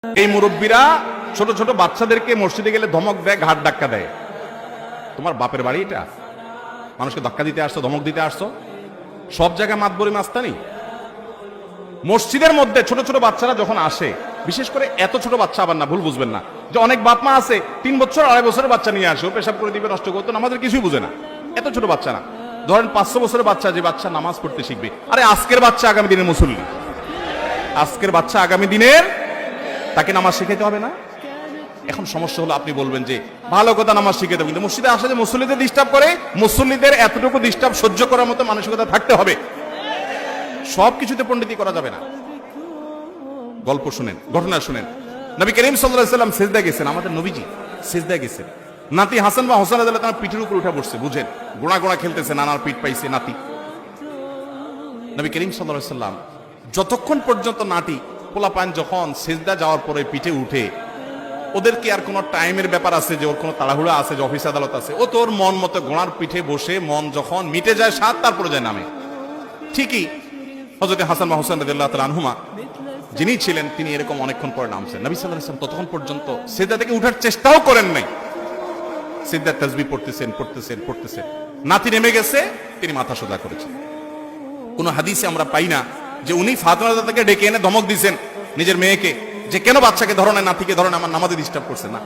এই মুরব্বীরা ছোট ছোট বাচ্চাদেরকে মসজিদে গেলে ধমক দেয়, ঘাট ধাক্কা দেয়। তোমার বাপের বাড়ি এটা? মানুষকে ধাক্কা দিতে আসছো, ধমক দিতে আসছো? সব জায়গায় মাতবরি মাস্তানি। মসজিদের মধ্যে ছোট ছোট বাচ্চারা যখন আসে, বিশেষ করে এত ছোট বাচ্চা আবার না, ভুল বুঝবেন না, যে অনেক বাপ মা আছে 3 বছর 2.5 বছরের বাচ্চা নিয়ে আসে, ও পেশাব করে দিবে, নষ্ট করতো, আমাদের কিছুই বুঝে না। এত ছোট বাচ্চা না, ধরেন 500 বছরের বাচ্চা, যে বাচ্চা নামাজ পড়তে শিখবে। আরে আজকের বাচ্চা আগামী দিনের মুসল্লি, আজকের বাচ্চা আগামী দিনের, তাকে নামাজ শিখাইতে হবে না? এখন সমস্যা হলো, আপনি বলবেন যে ভালো কথা নামাজ শিখাইতে হবে, কিন্তু মসজিদে আসলে মুসল্লিদের ডিস্টার্ব করে, মুসল্লিদের এতটুকু ডিস্টার্ব সহ্য করার মতো মানসিকতা থাকতে হবে। সবকিছুতে পণ্ডিতি করা যাবে না। গল্প শুনেন, ঘটনা শুনেন। নবী করিম সাল্লাল্লাহু আলাইহি ওয়াসাল্লাম সিজদায় গেছেন, আমাদের নবীজি সিজদায় গেছেন। নাতি হাসান বা হোসেন রাদিয়াল্লাহু তাআলা পিঠের উপর উঠে বসছে, বুঝেন, গোড়া গোড়া খেলতেছে, নানার পিঠ পাইছে নাতি। নবী করিম সাল্লাল্লাহু আলাইহি ওয়াসাল্লাম যতক্ষণ পর্যন্ত নাতি পোলাপান যখন সিজদা যাওয়ার পরে পিঠে উঠে, ওদের কি আর কোনো টাইমের ব্যাপার আছে যে ওর কোনো তাড়াহুড়া আছে, যে অফিস আদালত আছে? ও তোর মন মতো গোড়ার পিঠে বসে, মন যখন মিটে যায় সাত, তারপরে যায় নামে। ঠিকই হযরত হাসান বা হোসেন রাদিয়াল্লাহু তাআলা আনহুমা যিনি ছিলেন, তিনি এরকম অনেকক্ষণ পরে নামছেন। নবী সাল্লাল্লাহু আলাইহি ওয়াসাল্লাম ততক্ষণ পর্যন্ত সিজদা থেকে উঠার চেষ্টাও করেন নাই। সিজদার তাসবিহ পড়তেছেন পড়তেছেন পড়তেছেন, নাতি নেমে গেছে, তিনি মাথা সোজা করেছেন। কোন হাদিসে আমরা পাই না যে উনি ফাতেমা রাদিয়াল্লাহু তাআলাকে ডেকে এনে ধমক দিয়েছেন নিজের মেয়েকে, যে কেন বাচ্চাকে ধরো না, নাতিকে ধরো না, আমার নামাজে ডিস্টার্ব করছে না।